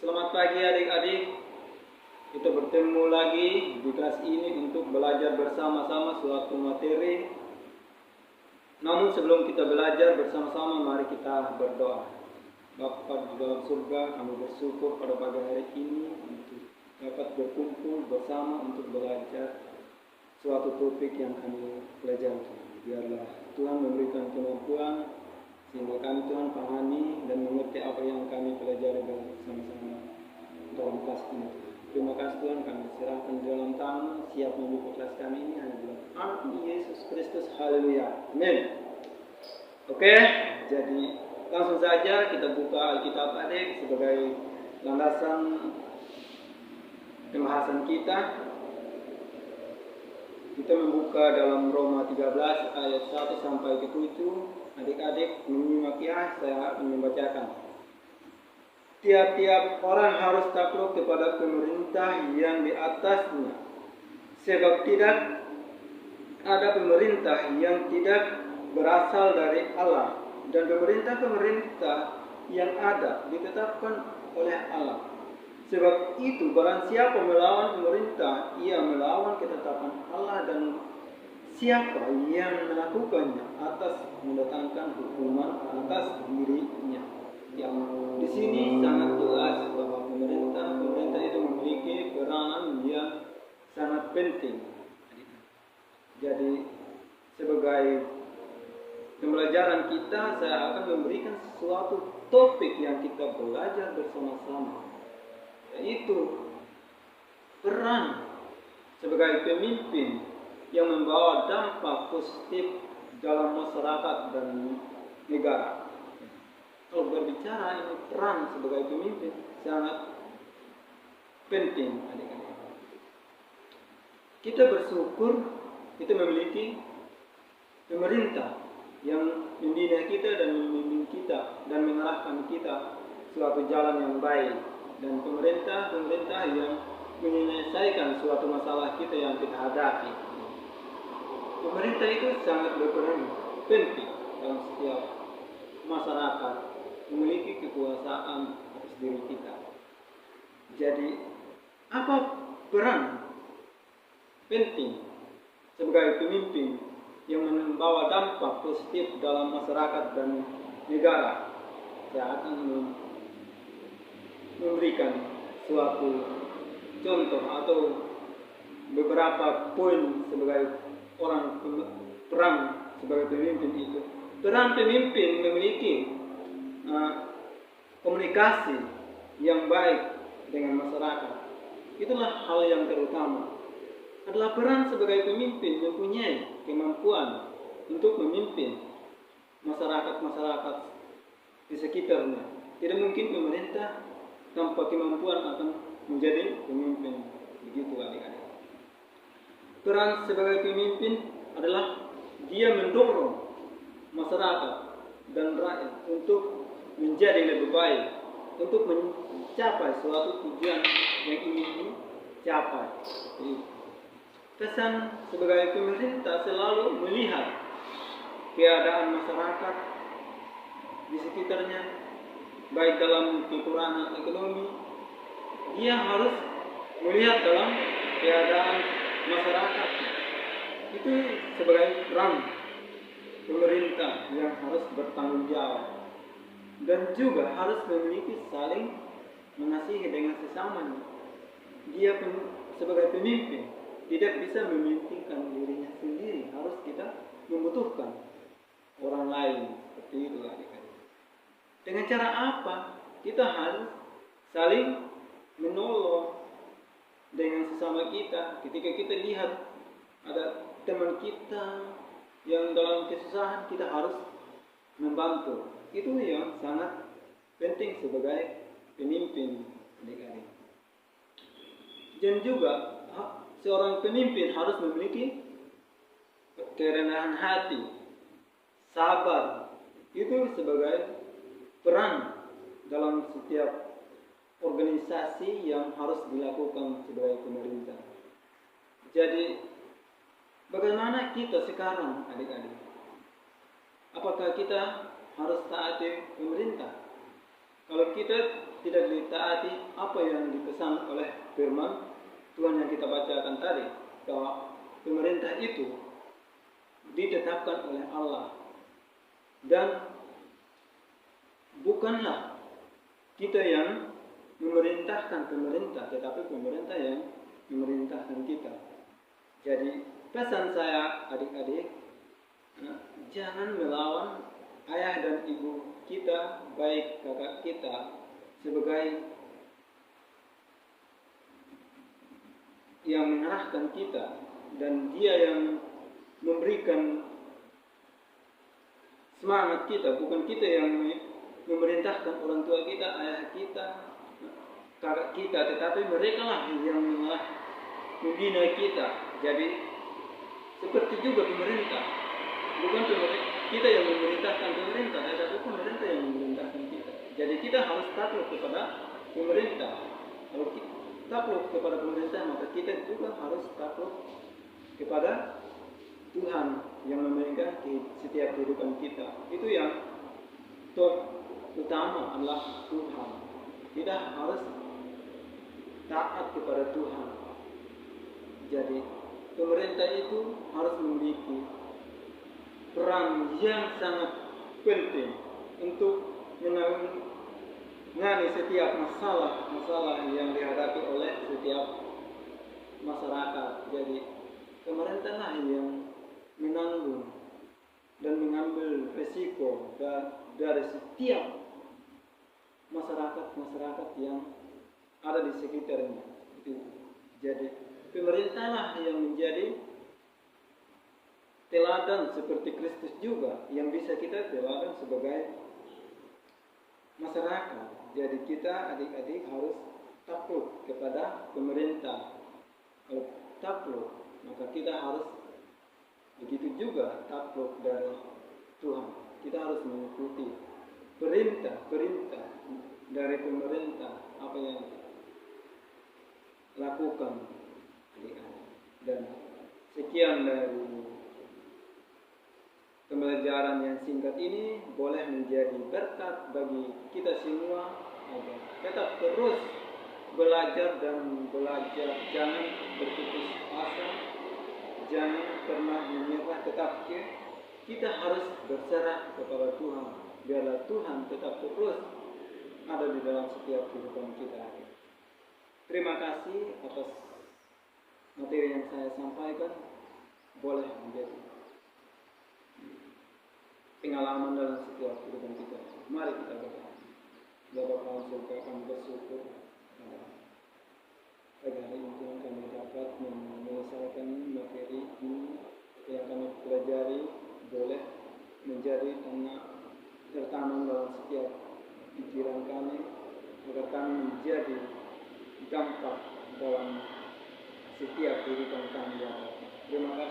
Selamat pagi adik-adik. Kita bertemu lagi di kelas ini untuk belajar bersama-sama suatu materi. Namun sebelum kita belajar bersama-sama, mari kita berdoa. Bapa di dalam surga, kami bersyukur pada pagi hari ini untuk dapat berkumpul bersama untuk belajar suatu topik yang kami pelajari. Biarlah Tuhan memberikan kemampuan sehingga kami Tuhan pahami dan mengerti apa yang kami pelajari bersama-sama dalam kelas ini. Terima kasih Tuhan, kami serahkan di dalam tangan, siap membuka kelas kami ini hanya dalam nama Yesus Kristus. Haleluya. Amin. Oke, jadi langsung saja kita buka Alkitab adik sebagai landasan pembahasan kita. Kita membuka dalam Roma 13 ayat 1 sampai ke 7. Adik-adik menyimak ya, saya akan membacakan. Tiap-tiap orang harus takluk kepada pemerintah yang di atasnya, sebab tidak ada pemerintah yang tidak berasal dari Allah, dan pemerintah-pemerintah yang ada ditetapkan oleh Allah. Sebab itu barang siapa melawan pemerintah, ia melawan ketetapan Allah, dan siapa yang melakukannya atas mendatangkan hukuman atas dirinya. Yang di sini sangat jelas bahwa pemerintah itu memiliki peranan yang sangat penting. Jadi sebagai pembelajaran kita, saya akan memberikan suatu topik yang kita belajar bersama-sama, yaitu peran sebagai pemimpin yang membawa dampak positif dalam masyarakat dan negara. Kalau berbicara ini peran sebagai pemimpin sangat penting adik-adik. Kita bersyukur kita memiliki pemerintah yang membina kita dan membimbing kita dan mengarahkan kita suatu jalan yang baik, dan pemerintah yang menyelesaikan suatu masalah kita yang kita hadapi. Pemerintah itu sangat berperan penting dalam setiap masyarakat, memiliki kekuasaan atas diri kita. Jadi, apa peran penting sebagai pemimpin yang membawa dampak positif dalam masyarakat dan negara? Saya akan memberikan suatu contoh atau beberapa poin sebagai orang peran sebagai pemimpin itu. Peran pemimpin memiliki komunikasi yang baik dengan masyarakat. Itulah hal yang terutama. Adalah peran sebagai pemimpin mempunyai kemampuan untuk memimpin masyarakat di sekitarnya. Tidak mungkin pemerintah tanpa kemampuan akan menjadi pemimpin. Begitu adik-adik. Peran sebagai pemimpin adalah dia mendorong masyarakat dan rakyat untuk menjadi lebih baik, untuk mencapai suatu tujuan yang ingin dicapai. Pesan sebagai pemerintah selalu melihat keadaan masyarakat di sekitarnya, baik dalam kekurangan ekonomi. Dia harus melihat dalam keadaan masyarakat. Itu sebagai peran pemerintah yang harus bertanggung jawab, dan juga harus memiliki saling mengasihi dengan sesamanya. Dia sebagai pemimpin tidak bisa mementingkan dirinya sendiri, harus kita membutuhkan orang lain. Seperti itu adik-adik. Dengan cara apa? Kita harus saling menolong dengan sesama kita. Ketika kita lihat ada teman kita yang dalam kesusahan, kita harus membantu. Itu yang sangat penting sebagai pemimpin adik-adik. Dan juga seorang pemimpin harus memiliki kerendahan hati, sabar. Itu sebagai peran dalam setiap organisasi yang harus dilakukan sebagai pemerintah. Jadi, bagaimana kita sekarang adik-adik? Apakah kita harus taati pemerintah? Kalau kita tidak ditaati apa yang dipesan oleh firman Tuhan yang kita bacakan tadi, bahwa pemerintah itu ditetapkan oleh Allah dan bukanlah kita yang memerintahkan pemerintah, tetapi pemerintah yang memerintahkan kita. Jadi pesan saya adik-adik, jangan melawan ayah dan ibu kita, baik kakak kita sebagai yang mengarahkan kita dan dia yang memberikan semangat kita, bukan kita yang memerintahkan orang tua kita, ayah kita, kakak kita, tetapi mereka lah yang membina kita. Jadi seperti juga pemerintah, bukan kita yang memerintahkan pemerintah, tetapi pemerintah yang memerintahkan kita. Jadi kita harus takluk kepada pemerintah. Kalau kita takluk kepada pemerintah, maka kita juga harus takluk kepada Tuhan yang memegang setiap kehidupan kita. Itu yang utama adalah Tuhan. Kita harus taat kepada Tuhan. Jadi pemerintah itu harus memiliki peran yang sangat penting untuk menangani setiap masalah yang dihadapi oleh setiap masyarakat. Jadi pemerintahlah yang menanggung dan mengambil resiko dari setiap masyarakat yang ada di sekitarnya. Jadi pemerintahlah yang menjadi teladan seperti Kristus juga, yang bisa kita teladan sebagai masyarakat. Jadi kita adik-adik harus takluk kepada pemerintah. Kalau takluk, maka kita harus begitu juga takluk dari Tuhan. Kita harus mengikuti perintah dari pemerintah, apa yang lakukan. Dan sekian dari pembelajaran yang singkat ini boleh menjadi berkat bagi kita semua agar tetap terus belajar dan belajar, jangan berputus asa, jangan pernah menyerah, tetapi kita harus berserah kepada Tuhan, biarlah Tuhan tetap terus ada di dalam setiap kehidupan kita. Terima kasih atas materi yang saya sampaikan, boleh menjadi pengalaman dalam setiap kehidupan kita. Mari kita berdoa. Bapa kami surga, kami bersyukur pagi hari ini kami dapat menyelesaikan materi ini yang kami pelajari, boleh menjadi tanah tertanam dalam setiap pikiran kami, agar kami menjadi dampak dalam setiap kehidupan kami. Terima kasih.